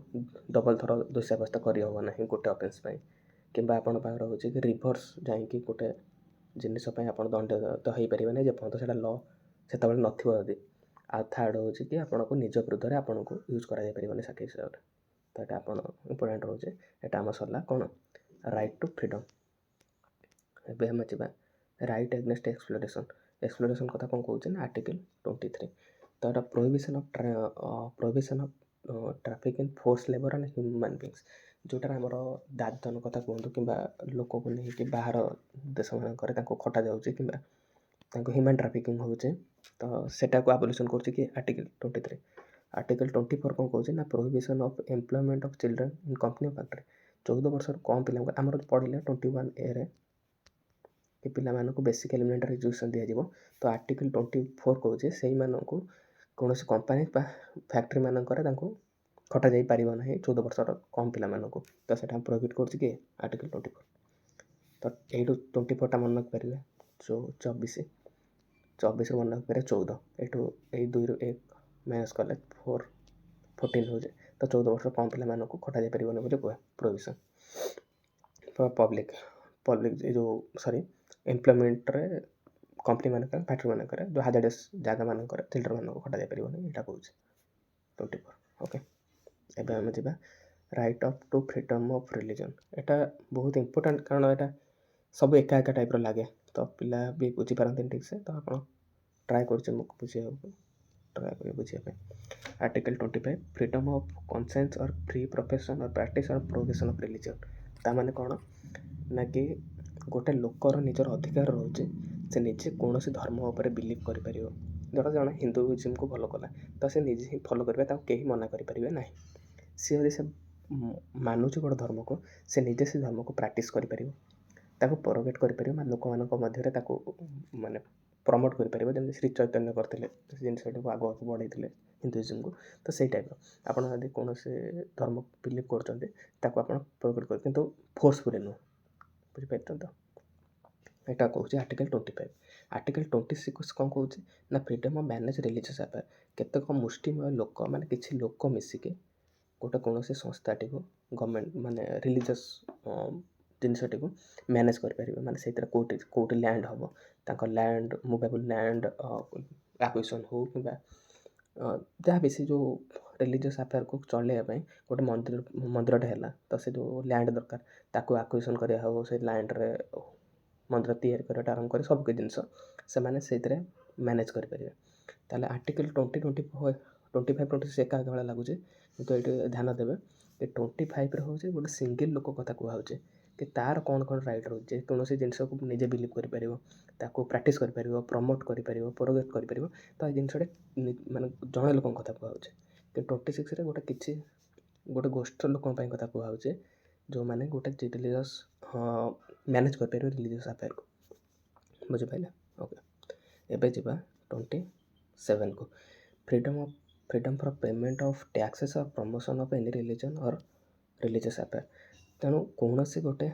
ଡବଲ୍ ଥର ଦୋଷୀ ସାବ୍ୟସ୍ତ କରିହେବ ନାହିଁ ଗୋଟେ ଅଫେନ୍ସ ପାଇଁ, କିମ୍ବା ଆପଣଙ୍କ ପାଖରେ ରହୁଛି କି ରିଭର୍ସ ଯାଇକି ଗୋଟେ ଜିନିଷ ପାଇଁ ଆପଣ ଦଣ୍ଡିତ ହୋଇପାରିବେ ନାହିଁ ଯେପର୍ଯ୍ୟନ୍ତ ସେଇଟା ଲ ସେତେବେଳେ ନଥିବ ଯଦି। ଆଉ ଥାର୍ଡ଼ ହେଉଛି କି ଆପଣଙ୍କୁ ନିଜ ବିରୁଦ୍ଧରେ ଆପଣଙ୍କୁ ୟୁଜ୍ କରାଯାଇପାରିବନି ସାକ୍ଷୀ ହିସାବରେ। ତ ଏଇଟା ଆପଣ ଇମ୍ପୋର୍ଟାଣ୍ଟ ରହୁଛି। ଏଇଟା ଆମର ସରିଲା କ'ଣ, ରାଇଟ୍ ଟୁ ଫ୍ରିଡ଼ମ୍। ଏବେ ଆମେ ଯିବା ରାଇଟ୍ ଏଗନେଷ୍ଟ ଏକ୍ସପ୍ଲୋରେସନ୍ କଥା କ'ଣ କହୁଛି ନା ଆର୍ଟିକଲ୍ 23। ତ ଏଇଟା prohibition of traffic in force labour and human beings, ଯେଉଁଟାରେ ଆମର ଦାଦନ କଥା କୁହନ୍ତୁ କିମ୍ବା ଲୋକକୁ ନେଇକି ବାହାର ଦେଶମାନଙ୍କରେ ତାଙ୍କୁ ଖଟାଯାଉଛି କିମ୍ବା ତାଙ୍କୁ ହ୍ୟୁମାନ୍ ଟ୍ରାଫିକିଂ ହେଉଛି। ତ ସେଟାକୁ ଆବୋଲିସନ୍ କରୁଛି କି ଆର୍ଟିକଲ୍ 23। ଆର୍ଟିକଲ୍ 24 କ'ଣ କହୁଛି ନା prohibition of employment of children in company of factory. 14 ବର୍ଷରୁ କମ୍ ପିଲାଙ୍କୁ ଆମର ପଢ଼ିଲେ 21A କି ପିଲାମାନଙ୍କୁ ବେସିକ୍ ଏଲିମେଣ୍ଟାରୀ ଏଜୁକେସନ୍ ଦିଆଯିବ। ତ ଆର୍ଟିକଲ୍ 24 କହୁଛି ସେଇମାନଙ୍କୁ କୌଣସି କମ୍ପାନୀ ବା ଫ୍ୟାକ୍ଟ୍ରି ମାନଙ୍କରେ ତାଙ୍କୁ ଖଟାଯାଇପାରିବ ନାହିଁ 14 ବର୍ଷର କମ୍ ପିଲାମାନଙ୍କୁ। ତ ସେଇଟା ପ୍ରୋହିବିଟ୍ କରୁଛି କି ଆର୍ଟିକଲ୍ 24। ତ ଏଇଠୁ 24ଟା ମନେ ରଖିପାରିବେ 24ରୁ ମନେ ରଖିପାରିବେ 14। ଏଇଠୁ ଏଇ 2ରୁ 1 ମାଇନସ୍ କଲେ 14 ହେଉଛି। ତ 14 ବର୍ଷ କମ୍ ପିଲାମାନଙ୍କୁ ଖଟାଯାଇପାରିବନି ବୋଲି କୁହ ପ୍ରୋହିବିସନ୍। ପବ୍ଲିକ୍ ଏ ଯେଉଁ ଏମ୍ପ୍ଲୟମେଣ୍ଟରେ କମ୍ପାନୀ ମାନଙ୍କରେ ଫ୍ୟାକ୍ଟ୍ରି ମାନଙ୍କରେ ଯେଉଁ ହାଜାର୍ଡସ୍ ଜାଗାମାନଙ୍କରେ ଚିଲଡ୍ରେନ୍ମାନଙ୍କୁ ଖଟାଯାଇପାରିବନି, ଏଇଟା କହୁଛି 24। ଓକେ, ଏବେ ଆମେ ଯିବା right of to freedom of religion. ଏଇଟା ବହୁତ ଇମ୍ପୋର୍ଟାଣ୍ଟ, କାରଣ ଏଇଟା ସବୁ ଏକା ଟାଇପ୍ର ଲାଗେ, ତ ପିଲା ବି ବୁଝିପାରନ୍ତିନି ଠିକ୍ସେ। ତ ଆପଣ ଟ୍ରାଏ କରୁଛି ମୁଁ ବୁଝିବା ପାଇଁ। Article 25 freedom of conscience or free profession or practice or provision of religion. ତା'ମାନେ କ'ଣ ନା କି ଗୋଟେ ଲୋକର ନିଜର ଅଧିକାର ରହୁଛି, ସେ ନିଜେ କୌଣସି ଧର୍ମ ଉପରେ ବିଲିଭ୍ କରିପାରିବ। ଧର ଜଣେ ହିନ୍ଦୁଇଜିମ୍କୁ ଫଲୋ କଲା, ତ ସେ ନିଜେ ହିଁ ଫଲୋ କରିବେ, ତାକୁ କେହି ମନା କରିପାରିବେ ନାହିଁ। ସିଏ ଯଦି ସେ ମାନୁଛି ଗୋଟେ ଧର୍ମକୁ, ସେ ନିଜେ ସେ ଧର୍ମକୁ ପ୍ରାକ୍ଟିସ୍ କରିପାରିବ, ତାକୁ ପ୍ରୋଗେଟ୍ କରିପାରିବ, ମାନେ ଲୋକମାନଙ୍କ ମଧ୍ୟରେ ତାକୁ ମାନେ ପ୍ରମୋଟ୍ କରିପାରିବ, ଯେମିତି ଶ୍ରୀ ଚୈତନ୍ୟ କରିଥିଲେ ସେ ଜିନିଷଟାକୁ ଆଗକୁ ବଢ଼େଇଥିଲେ ହିନ୍ଦୁଇଜିମ୍କୁ। ତ ସେଇ ଟାଇପ୍ର ଆପଣ ଯଦି କୌଣସି ଧର୍ମ ବିଲିଭ୍ କରୁଛନ୍ତି ତାକୁ ଆପଣ ପ୍ରୋଗେଟ୍ କରିବେ, କିନ୍ତୁ ଫୋର୍ସଫୁଲି ନୁହଁ। ବୁଝିପାରିଛନ୍ତି ତ? ଏଇଟା କହୁଛି ଆର୍ଟିକଲ୍ 25। ଆର୍ଟିକଲ୍ 26 କ'ଣ କହୁଛି ନା freedom of manage religious affair. କେତେକ ମୁଷ୍ଟିମୟ ଲୋକ, ମାନେ କିଛି ଲୋକ ମିଶିକି ଗୋଟେ କୌଣସି ସଂସ୍ଥାଟିକୁ ଗଭର୍ଣ୍ଣମେଣ୍ଟ ମାନେ ରିଲିଜିୟସ୍ ଜିନିଷଟିକୁ ମ୍ୟାନେଜ୍ କରିପାରିବେ। ମାନେ ସେଇଥିରେ କେଉଁଠି ଲ୍ୟାଣ୍ଡ ହେବ, ତାଙ୍କ ଲ୍ୟାଣ୍ଡ ମୁଭେବୁଲ୍ ଲ୍ୟାଣ୍ଡ ଆକ୍ୱିଜିସନ୍ ହେଉ କିମ୍ବା ଯାହା ବେଶୀ ଯେଉଁ ରିଲିଜିୟସ୍ ଆଫେୟାର୍କୁ ଚଳାଇବା ପାଇଁ ଗୋଟେ ମନ୍ଦିରଟେ ହେଲା, ତ ସେ ଯେଉଁ ଲ୍ୟାଣ୍ଡ ଦରକାର ତାକୁ ଆକ୍ୱିଜିସନ୍ କରିବା ହେଉ, ସେ ଲ୍ୟାଣ୍ଡରେ ମନ୍ଦିର ତିଆରି କରିବାଟା ଆରମ୍ଭ କରି ସବୁ ଜିନିଷ ସେମାନେ ସେଇଥିରେ ମ୍ୟାନେଜ୍ କରିପାରିବେ। ତାହେଲେ ଆର୍ଟିକଲ୍ 25 26 ଏକା ଭଳିଆ ଲାଗୁଛି, କିନ୍ତୁ ଏଇଠି ଧ୍ୟାନ ଦେବେ କି 25ରେ ହେଉଛି ଗୋଟେ ସିଙ୍ଗଲ୍ ଲୋକ କଥା କୁହାହେଉଛି କି ତା'ର କ'ଣ ରାଇଟ୍ ରହୁଛି, ଯେ କୌଣସି ଜିନିଷକୁ ନିଜେ ବିଲିଭ୍ କରିପାରିବ, ତାକୁ ପ୍ରାକ୍ଟିସ୍ କରିପାରିବ, ପ୍ରମୋଟ୍ କରିପାରିବ, ପ୍ରୋଗେଟ୍ କରିପାରିବ। ତ ଏ ଜିନିଷଟା ମାନେ ଜଣେ ଲୋକଙ୍କ କଥା କୁହାହେଉଛି। କିନ୍ତୁ 26ରେ ଗୋଟେ ଗୋଷ୍ଠୀର ଲୋକଙ୍କ ପାଇଁ କଥା କୁହାହେଉଛି, ଯେଉଁମାନେ ଗୋଟେ ରିଲିଜିୟସ୍ ମ୍ୟାନେଜ୍ କରିପାରିବେ ରିଲିଜିୟସ୍ ଆଫେୟାର୍କୁ। ବୁଝିପାରିଲେ? ଓକେ, ଏବେ ଯିବା 27କୁ। Freedom for payment of taxes or promotion of any religion or religious affair. ତେଣୁ କୌଣସି ଗୋଟେ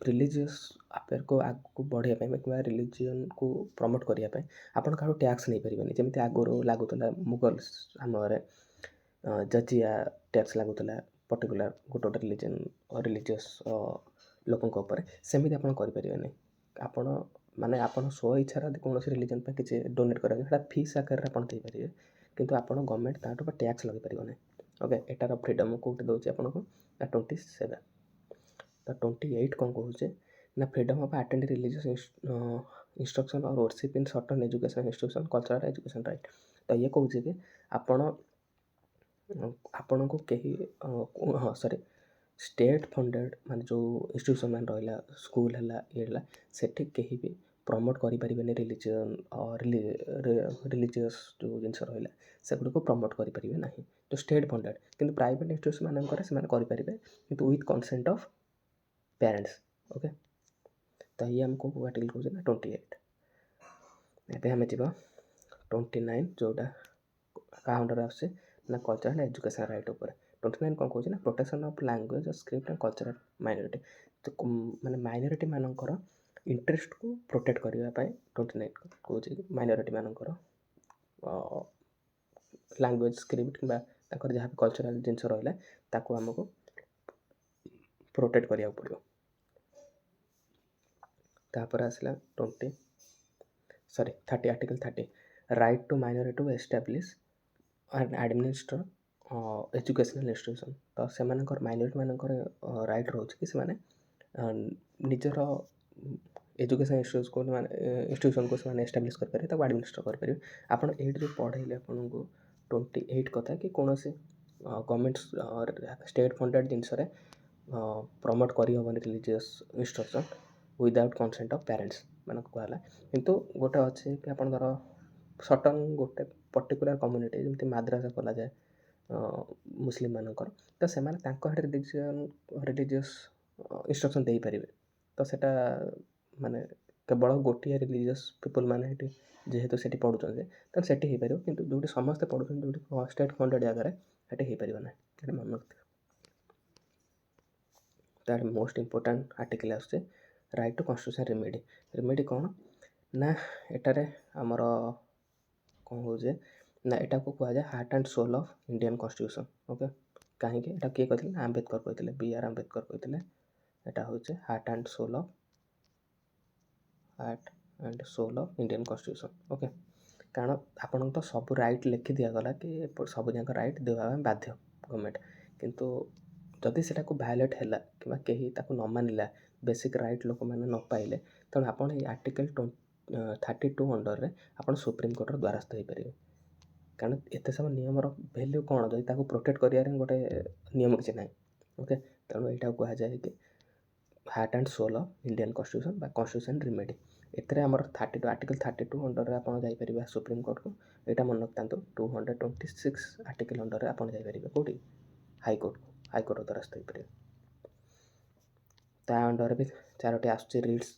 ରିଲିଜିୟସ୍ ଆଫେୟାର୍କୁ ଆଗକୁ ବଢ଼ିବା ପାଇଁ କିମ୍ବା ରିଲିଜିୟନ୍କୁ ପ୍ରମୋଟ୍ କରିବା ପାଇଁ ଆପଣ କାହାଠୁ ଟ୍ୟାକ୍ସ ନେଇପାରିବେନି। ଯେମିତି ଆଗରୁ ଲାଗୁଥିଲା ମୁଗଲ ସମୟରେ ଜଜିଆ ଟ୍ୟାକ୍ସ ଲାଗୁଥିଲା ପର୍ଟିକୁଲାର ଗୋଟେ ରିଲିଜିୟସ୍ ଲୋକଙ୍କ ଉପରେ, ସେମିତି ଆପଣ କରିପାରିବେନି। ଆପଣ ସ୍ୱ ଇଚ୍ଛାରେ ଯଦି କୌଣସି ରିଲିଜନ୍ ପାଇଁ କିଛି ଡୋନେଟ୍ କରିବାକୁ, ସେଇଟା ଫିସ୍ ଆକାରରେ ଆପଣ ଦେଇପାରିବେ, କିନ୍ତୁ ଆପଣ ଗଭର୍ଣ୍ଣମେଣ୍ଟ ତାଠୁ ଟ୍ୟାକ୍ସ ଲଗାଇପାରିବ ନାହିଁ। ଓକେ, ଏଟାର ଫ୍ରିଡ଼ମ୍ କେଉଁଠି ଦେଉଛି ଆପଣଙ୍କୁ ନା 27। ତ 28 କ'ଣ କହୁଛି ନା freedom of attend religious instruction or worship in certain education institution cultural education right. ତ ଇଏ କହୁଛି କି ଆପଣ ଆପଣଙ୍କୁ କେହି ହଁ ସରି ଷ୍ଟେଟ୍ ଫଣ୍ଡେଡ଼୍ ମାନେ ଯେଉଁ ଇନଷ୍ଟିଟ୍ୟୁସନ୍ ମାନେ ରହିଲା ସ୍କୁଲ୍ ହେଲା ଇଏ ହେଲା ସେଠି କେହି ବି ପ୍ରମୋଟ୍ କରିପାରିବେନି ରିଲିଜିୟସ୍ ଯେଉଁ ଜିନିଷ ରହିଲା ସେଗୁଡ଼ିକୁ ପ୍ରମୋଟ୍ କରିପାରିବେ ନାହିଁ ଯେଉଁ ଷ୍ଟେଟ୍ ଫଣ୍ଡେଡ଼୍। କିନ୍ତୁ ପ୍ରାଇଭେଟ୍ ଇନଷ୍ଟିଟ୍ୟୁସନ୍ ମାନଙ୍କରେ ସେମାନେ କରିପାରିବେ କିନ୍ତୁ with consent of parents. Okay, ତ ଇଏ ଆମକୁ କେଉଁ ଆର୍ଟିକଲ୍ କହୁଛି ନା 28। ଏବେ ଆମେ ଯିବା 29 ଯେଉଁଟା କାହା ଅଣ୍ଡରରେ ଆସୁଛି ନା କଲଚର୍ ଆଣ୍ଡ ଏଜୁକେସନ୍ ରାଇଟ୍ ଉପରେ। 29 କ'ଣ କହୁଛି ନା protection of language script and cultural minority. ତ ମାନେ ମାଇନରିଟି ମାନଙ୍କର ଇଣ୍ଟରେଷ୍ଟକୁ ପ୍ରୋଟେକ୍ଟ କରିବା ପାଇଁ 29 କହୁଛି ମାଇନରିଟି ମାନଙ୍କର ଲାଙ୍ଗୁଏଜ୍ ସ୍କ୍ରିପ୍ଟ କିମ୍ବା ତାଙ୍କର ଯାହା ବି କଲଚରାଲ୍ ଜିନିଷ ରହିଲା ତାକୁ ଆମକୁ ପ୍ରୋଟେକ୍ଟ କରିବାକୁ ପଡ଼ିବ। ତାପରେ ଆସିଲା 30 article 30 right to minority to establish and administer educational institution. ତ ସେମାନଙ୍କର ମାଇନରିଟି ମାନଙ୍କର ରାଇଟ୍ ରହୁଛି କି ସେମାନେ ନିଜର ଏଜୁକେସନ୍ ଇନଷ୍ଟିଟ୍ୟୁସନ୍କୁ ସେମାନେ ଏଷ୍ଟାବ୍ଲିଶ୍ କରିପାରିବେ, ତାକୁ ଆଡ଼ମିନିଷ୍ଟ୍ର କରିପାରିବେ। ଆପଣ ଏଇଠି ଯେଉଁ ପଢ଼େଇଲେ ଆପଣଙ୍କୁ 28 କଥା କି କୌଣସି ଗଭର୍ଣ୍ଣମେଣ୍ଟ ଷ୍ଟେଟ୍ ଫଣ୍ଡେଡ଼୍ ଜିନିଷରେ ପ୍ରମୋଟ୍ କରିହେବନି religious instruction without consent of parents ମାନଙ୍କୁ କୁହାହେଲା। କିନ୍ତୁ ଗୋଟେ ଅଛି କି ଆପଣ ଧର ସଟନ୍ ଗୋଟେ ପର୍ଟିକୁଲାର କମ୍ୟୁନିଟି ଯେମିତି ମାଦ୍ରାସା ଖୋଲାଯାଏ ମୁସଲିମ୍ ମାନଙ୍କର, ତ ସେମାନେ ତାଙ୍କ ଆଡ଼େ ରିଲିଜିୟସ୍ ଇନଷ୍ଟ୍ରକ୍ସନ୍ ଦେଇପାରିବେ। ତ ସେଇଟା ମାନେ କେବଳ ଗୋଟିଏ ରିଲିଜିୟସ୍ ପିପୁଲ୍ ମାନେ ସେଠି ଯେହେତୁ ସେଠି ପଢ଼ୁଛନ୍ତି ତ ସେଠି ହେଇପାରିବ, କିନ୍ତୁ ଯେଉଁଠି ସମସ୍ତେ ପଢ଼ୁଛନ୍ତି ଯେଉଁଠି ଷ୍ଟେଟ୍ ଫଣ୍ଡେଡ଼୍ ଜାଗାରେ ସେଠି ହେଇପାରିବ ନାହିଁ। ସେଠି ମନେ ରଖିଥିବେ। ତାର ମୋଷ୍ଟ ଇମ୍ପୋର୍ଟାଣ୍ଟ ଆର୍ଟିକଲ୍ ଆସୁଛି right to constitution remedy. Remedy କ'ଣ ନା ଏଠାରେ ଆମର କ'ଣ ହେଉଛି ନା ଏଟାକୁ କୁହାଯାଏ heart and soul of Indian constitution. Okay, କାହିଁକି ଏଟା କିଏ କହିଥିଲେ ନା ଆମ୍ବେଦକର କହିଥିଲେ, B.R. ଆମ୍ବେଦକର କହିଥିଲେ। ଏଟା ହେଉଛି heart and soul of Indian constitution. Okay, କାରଣ ଆପଣଙ୍କୁ ତ ସବୁ ରାଇଟ୍ ଲେଖି ଦିଆଗଲା କି ସବୁ ଯାକ ରାଇଟ୍ ଦେବା ପାଇଁ ବାଧ୍ୟ ଗଭର୍ଣ୍ଣମେଣ୍ଟ, କିନ୍ତୁ ଯଦି ସେଟାକୁ ଭାୟୋଲେଟ୍ ହେଲା କିମ୍ବା କେହି ତାକୁ ନ ମାନିଲା, ବେସିକ୍ ରାଇଟ୍ ଲୋକମାନେ ନ ପାଇଲେ, ତେଣୁ ଆପଣ ଏଇ ଆର୍ଟିକଲ୍ 32 ଅଣ୍ଡରରେ ଆପଣ ସୁପ୍ରିମକୋର୍ଟର ଦ୍ୱାରସ୍ଥ ହୋଇପାରିବେ। କାରଣ ଏତେ ସବୁ ନିୟମର ଭ୍ୟାଲ୍ୟୁ କ'ଣ ଯଦି ତାକୁ ପ୍ରୋଟେକ୍ଟ କରିବାରେ ଗୋଟେ ନିୟମ କିଛି ନାହିଁ। ଓକେ, ତେଣୁ ଏଇଟାକୁ କୁହାଯାଏ କି heart and soul of Indian constitution ବା କନଷ୍ଟିଟ୍ୟୁସନ୍ ରେମେଡ଼ି। ଏଥିରେ ଆମର ଆର୍ଟିକଲ୍ 32 ଅଣ୍ଡରରେ ଆପଣ ଯାଇପାରିବେ ସୁପ୍ରିମକୋର୍ଟକୁ। ଏଇଟା ମନେ ରଖିଥାନ୍ତୁ 226 ଆର୍ଟିକଲ୍ ଅଣ୍ଡରରେ ଆପଣ ଯାଇପାରିବେ କେଉଁଠି ହାଇକୋର୍ଟର ଦ୍ୱାରସ୍ଥ ହୋଇପାରିବେ। ତା ଅଣ୍ଡରରେ ବି 4ଟି ଆସୁଛି ରିଟ୍ସ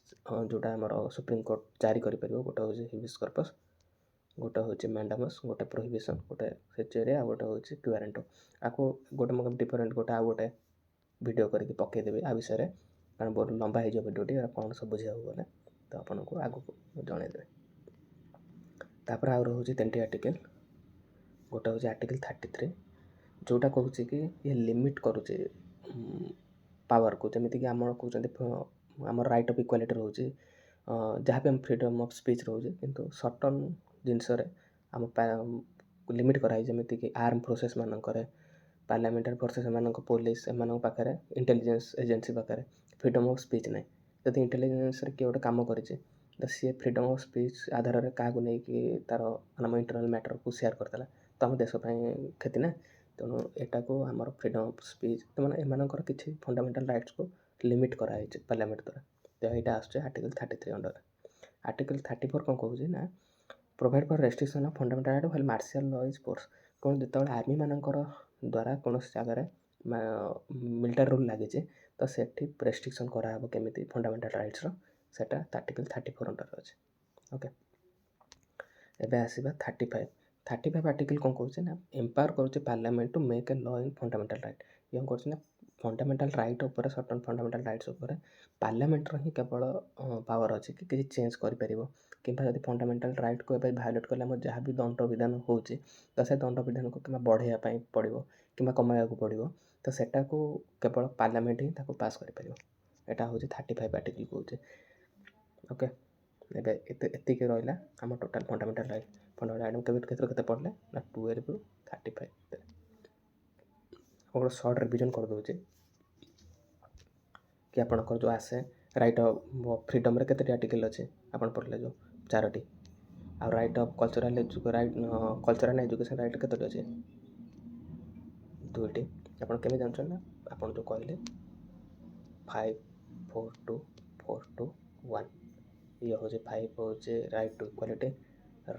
ଯେଉଁଟା ଆମର ସୁପ୍ରିମକୋର୍ଟ ଜାରି କରିପାରିବ। ଗୋଟେ ହେଉଛି ହିବିସ୍ କର୍ପସ୍, ଗୋଟେ ହେଉଛି ମ୍ୟାଣ୍ଡାମସ୍, ଗୋଟେ ପ୍ରୋହିବିସନ୍, ଗୋଟେ ସେଚୁରୀ, ଆଉ ଗୋଟେ ହେଉଛି କ୍ୟୁଆରେଣ୍ଟୋ। ଆକୁ ଗୋଟେ ମୁଁ ଡିଫରେଣ୍ଟ ଗୋଟେ ଆଉ ଗୋଟେ ଭିଡ଼ିଓ କରିକି ପକାଇଦେବି ଆ ବିଷୟରେ, କାରଣ ବହୁତ ଲମ୍ବା ହେଇଯିବ ଭିଡ଼ିଓଟି, କ'ଣ ସବୁ ବୁଝିବାକୁ ଗଲେ ତ ଆପଣଙ୍କୁ ଆଗକୁ ଜଣାଇଦେବେ। ତାପରେ ଆଉ ରହୁଛି 3ଟି ଆର୍ଟିକଲ୍। ଗୋଟେ ହେଉଛି ଆର୍ଟିକଲ୍ 33 ଯେଉଁଟା କହୁଛି କି ଇଏ ଲିମିଟ୍ କରୁଛି ପାୱାରକୁ, ଯେମିତିକି ଆମର କହୁଛନ୍ତି ଆମର ରାଇଟ୍ ଅଫ୍ ଇକ୍ୱାଲିଟି ରହୁଛି, ଯାହା ବି ଆମ ଫ୍ରିଡ଼ମ୍ ଅଫ୍ ସ୍ପିଚ୍ ରହୁଛି, କିନ୍ତୁ ସର୍ଟନ୍ ଜିନିଷରେ ଆମ ଲିମିଟ୍ କରାହେଇଛି। ଯେମିତିକି ଆର୍ମ ଫୋର୍ସେସ୍ ମାନଙ୍କରେ, ପାର୍ଲାମେଣ୍ଟାରୀ ଫୋର୍ସେସ୍ ଏମାନଙ୍କ ପୋଲିସ୍ ଏମାନଙ୍କ ପାଖରେ, ଇଣ୍ଟେଲିଜେନ୍ସ ଏଜେନ୍ସି ପାଖରେ ଫ୍ରିଡ଼ମ୍ ଅଫ୍ ସ୍ପିଚ୍ ନାହିଁ। ଯଦି ଇଣ୍ଟେଲିଜେନ୍ସରେ କିଏ ଗୋଟେ କାମ କରିଛି ତ ସିଏ ଫ୍ରିଡ଼ମ୍ ଅଫ୍ ସ୍ପିଚ୍ ଆଧାରରେ କାହାକୁ ନେଇକି ତାର ଆମ ଇଣ୍ଟରନାଲ୍ ମ୍ୟାଟରକୁ ସେୟାର କରିଦେଲା ତ ଆମ ଦେଶ ପାଇଁ କ୍ଷତି ନା। ତେଣୁ ଏଟାକୁ ଆମର ଫ୍ରିଡ଼ମ୍ ଅଫ୍ ସ୍ପିଚ୍ ମାନେ ଏମାନଙ୍କର କିଛି ଫଣ୍ଡାମେଣ୍ଟାଲ୍ ରାଇଟ୍ସକୁ ଲିମିଟ୍ କରାହେଇଛି ପାର୍ଲାମେଣ୍ଟ ଦ୍ୱାରା। ତ ଏଇଟା ଆସୁଛି ଆର୍ଟିକଲ୍ 33 ଅଣ୍ଡରରେ। ଆର୍ଟିକଲ୍ 34 କ'ଣ କହୁଛି ନା provide for restriction of fundamental right while martial law is force. କ'ଣ ଯେତେବେଳେ ଆର୍ମି ମାନଙ୍କର ଦ୍ୱାରା କୌଣସି ଜାଗାରେ ମିଲିଟାରୀ ରୁଲ୍ ଲାଗିଛି ତ ସେଠି ରେଷ୍ଟ୍ରିକ୍ସନ୍ କରାହେବ କେମିତି ଫଣ୍ଡାମେଣ୍ଟାଲ୍ ରାଇଟ୍ସର, ସେଇଟା ଆର୍ଟିକଲ୍ 34 ଅଣ୍ଡରରେ ଅଛି। ଓକେ, ଏବେ ଆସିବା 35 ଆର୍ଟିକଲ୍ କ'ଣ କହୁଛି ନା ଏମ୍ପାୱାର କରୁଛି parliament two make A law in fundamental right. ଇଏ କ'ଣ କରୁଛି ନା ଫଣ୍ଡାମେଣ୍ଟାଲ୍ ରାଇଟ୍ ଉପରେ, ସର୍ଟନ୍ ଫଣ୍ଡାମେଣ୍ଟାଲ୍ ରାଇଟ୍ସ ଉପରେ ପାର୍ଲାମେଣ୍ଟର ହିଁ କେବଳ ପାୱାର ଅଛି କି କିଛି ଚେଞ୍ଜ କରିପାରିବ, କିମ୍ବା ଯଦି ଫଣ୍ଡାମେଣ୍ଟାଲ୍ ରାଇଟ୍କୁ ଏବେ ଭାୟୋଲେଟ୍ କଲେ ଆମର ଯାହା ବି ଦଣ୍ଡ ବିଧାନ ହେଉଛି ତ ସେ ଦଣ୍ଡ ବିଧାନକୁ କିମ୍ବା ବଢ଼ାଇବା ପାଇଁ ପଡ଼ିବ କିମ୍ବା କମାଇବାକୁ ପଡ଼ିବ, ତ ସେଟାକୁ କେବଳ ପାର୍ଲାମେଣ୍ଟ ହିଁ ତାକୁ ପାସ୍ କରିପାରିବ। ଏଇଟା ହେଉଛି 35 ଆର୍ଟିକଲ୍ କହୁଛି। ଓକେ, ଏବେ ଏତିକି ରହିଲା ଆମ total fundamental right. Fundamental right କେତେ ପଢ଼ିଲେ ନା 12ରୁ 35 ଭିତରେ। ଗୋଟେ ସର୍ଟ ରିଭିଜନ୍ କରିଦେଉଛି କି ଆପଣଙ୍କର ଯେଉଁ ଆସେ ରାଇଟ୍ ଅଫ୍ ଫ୍ରିଡ଼ମ୍ରେ କେତେଟି ଆର୍ଟିକଲ୍ ଅଛି ଆପଣ ପଢ଼ିଲେ ଯେଉଁ 4ଟି, ଆଉ right of cultural education right କେତୋଟି ଅଛି ଦୁଇଟି ଆପଣ କେମିତି ଜାଣିଛନ୍ତି ନା ଆପଣ ଯେଉଁ କହିଲେ 5 4 2 4 2 1 ଇଏ ହେଉଛି 5 ହେଉଛି right to equality,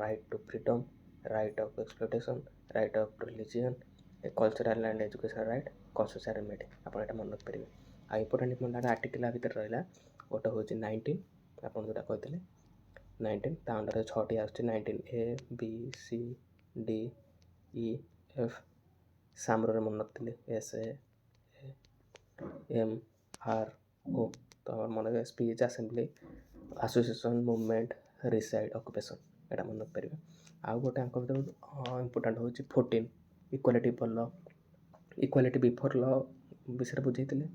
right to freedom, right of exploitation, right of religion, cultural and education right, constitutional remedy. ଆପଣ ଏଇଟା ମନେ ରଖିପାରିବେ। ଆଉ ଇମ୍ପୋର୍ଟାଣ୍ଟ ଆର୍ଟିକଲ୍ ଭିତରେ ରହିଲା ଗୋଟେ ହେଉଛି 19 ଆପଣ ଯେଉଁଟା କହିଥିଲେ 19 ତା ଅଣ୍ଡରରେ 6ଟି ଆସୁଛି 19 A B C D E F ସାମ୍ରରେ ମନେ ରଖିଥିଲି S A M R O ତ ମନେ speech assembly association movement reside occupation ଏଇଟା ମନେ ରଖିପାରିବେ। ଆଉ ଗୋଟେ ଆଙ୍କ ଭିତରେ ଇମ୍ପୋର୍ଟାଣ୍ଟ ହେଉଛି 14 equality for law, equality before law ବିଷୟରେ ବୁଝେଇଥିଲେ,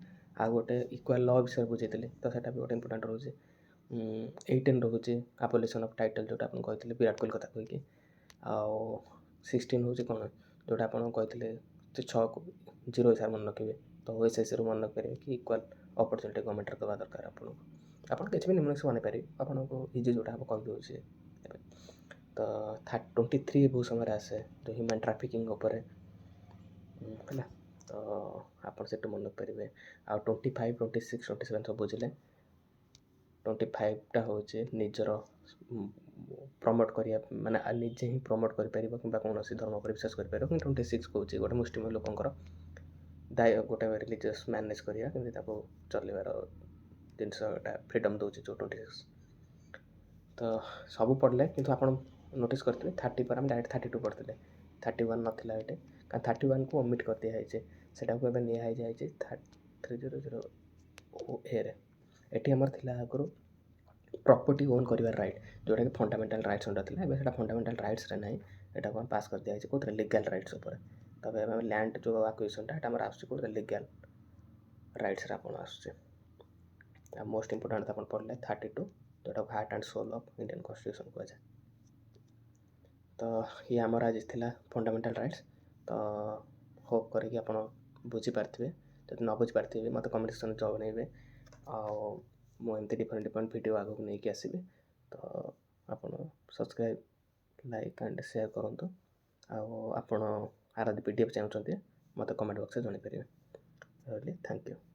ଆଉ ଗୋଟେ ଇକ୍ୱାଲ୍ ଲ ବିଷୟରେ ବୁଝେଇଥିଲେ ତ ସେଇଟା ବି ଗୋଟେ ଇମ୍ପୋର୍ଟାଣ୍ଟ ରହୁଛି। 18 ରହୁଛି ଆବୋଲିସନ୍ ଅଫ୍ ଟାଇଟଲ୍ ଯେଉଁଟା ଆପଣ କହିଥିଲେ ବିରାଟ କୋହଲି କଥା କହିକି, ଆଉ 16 ହେଉଛି କ'ଣ ଯେଉଁଟା ଆପଣ କହିଥିଲେ ସେ 6କୁ 0 ହିସାବରେ ମନେ ରଖିବେ ତ OSSରୁ ମନେ ରଖିପାରିବେ କି ଇକ୍ୱାଲ୍ ଅପରଚ୍ୟୁନିଟି ଗଭର୍ଣ୍ଣମେଣ୍ଟର ଦେବା ଦରକାର ଆପଣଙ୍କୁ। ଆପଣ କିଛି ବି ନିମ୍ନଲିଖିତ ବନେଇପାରିବେ ଆପଣଙ୍କୁ ଇଜି ଯେଉଁଟା ହେବ କହିଦେଉଛି ଏବେ। ତ 23 ବହୁତ ସମୟରେ ଆସେ ଯେଉଁ ହ୍ୟୁମାନ୍ ଟ୍ରାଫିକିଂ ଉପରେ ହେଲା, ତ ଆପଣ ସେଠୁ ମନେ ରଖିପାରିବେ। ଆଉ 25 26 27 ସବୁ ବୁଝିଲେ। 25ଟା ହେଉଛି ନିଜର ପ୍ରମୋଟ୍ କରିବା ମାନେ ନିଜେ ହିଁ ପ୍ରମୋଟ୍ କରିପାରିବ କିମ୍ବା କୌଣସି ଧର୍ମ ଉପରେ ବିଶ୍ୱାସ କରିପାରିବ, କିନ୍ତୁ 26 କହୁଛି ଗୋଟେ ମୁଷ୍ଟିମୟ ଲୋକଙ୍କର ଗୋଟେ ରିଲିଜିୟସ୍ ମ୍ୟାନେଜ୍ କରିବା କେମିତି ତାକୁ ଚଲେଇବାର ଜିନିଷ ଏଟା ଫ୍ରିଡ଼ମ୍ ଦେଉଛି ଯେଉଁ 26। ତ ସବୁ ପଢ଼ିଲେ କିନ୍ତୁ ଆପଣ ନୋଟିସ୍ କରିଥିବେ 30 ପରେ ଆମେ ଡାଇରେକ୍ଟ 32 ପଢ଼ିଥିଲେ, 31 ନଥିଲା ଏଠି କାରଣ 31କୁ ଓମିଟ୍ କରିଦିଆଯାଇଛି, ସେଟାକୁ ଏବେ ନିଆଯାଇଛି 300 Aରେ। ଏଠି ଆମର ଥିଲା ଆଗରୁ ପ୍ରପର୍ଟି ଓନ୍ କରିବାର ରାଇଟ୍ ଯେଉଁଟାକି ଫଣ୍ଡାମେଣ୍ଟାଲ୍ ରାଇଟ୍ସ ଅଣ୍ଡର ଥିଲା, ଏବେ ସେଇଟା ଫଣ୍ଡାମେଣ୍ଟାଲ୍ ରାଇଟ୍ସରେ ନାହିଁ, ଏଟାକୁ ଆମେ ପାସ୍ କରିଦିଆଯାଇଛି କେଉଁଥିରେ ଲିଗାଲ୍ ରାଇଟ୍ସ ଉପରେ। ତାପରେ ଆମେ ଲ୍ୟାଣ୍ଡ ଯେଉଁ ଆକ୍ୱିଜିସନ୍ଟା ଏଟା ଆମର ଆସୁଛି କେଉଁଥିରେ ଲିଗାଲ୍ ରାଇଟ୍ସରେ ଆପଣ ଆସୁଛି। ଆଉ ମୋଷ୍ଟ ଇମ୍ପୋର୍ଟାଣ୍ଟ ଆପଣ ପଢ଼ିଲେ 32 ଯେଉଁଟାକୁ heart and soul of Indian constitution କୁହାଯାଏ। ତ ଇଏ ଆମର ଆଜି ଥିଲା ଫଣ୍ଡାମେଣ୍ଟାଲ୍ ରାଇଟ୍ସ। ତ ହୋପ୍ କରିକି ଆପଣ ବୁଝିପାରିଥିବେ, ଯଦି ନ ବୁଝିପାରିଥିବେ ମୋତେ କମେଣ୍ଟ ସେକ୍ସନ୍ରେ ଜଣେଇବେ। ଆଉ ମୁଁ ଏମିତି ଡିଫରେଣ୍ଟ ଭିଡ଼ିଓ ଆଗକୁ ନେଇକି ଆସିବି, ତ ଆପଣ ସବସ୍କ୍ରାଇବ୍ ଲାଇକ୍ ଆଣ୍ଡ ସେୟାର କରନ୍ତୁ। ଆଉ ଆପଣ ଆର ଯଦି PDF ଚାହୁଁଛନ୍ତି ମୋତେ କମେଣ୍ଟ ବକ୍ସରେ ଜଣାଇପାରିବେ। ରହିଲି, ଥ୍ୟାଙ୍କ ୟୁ।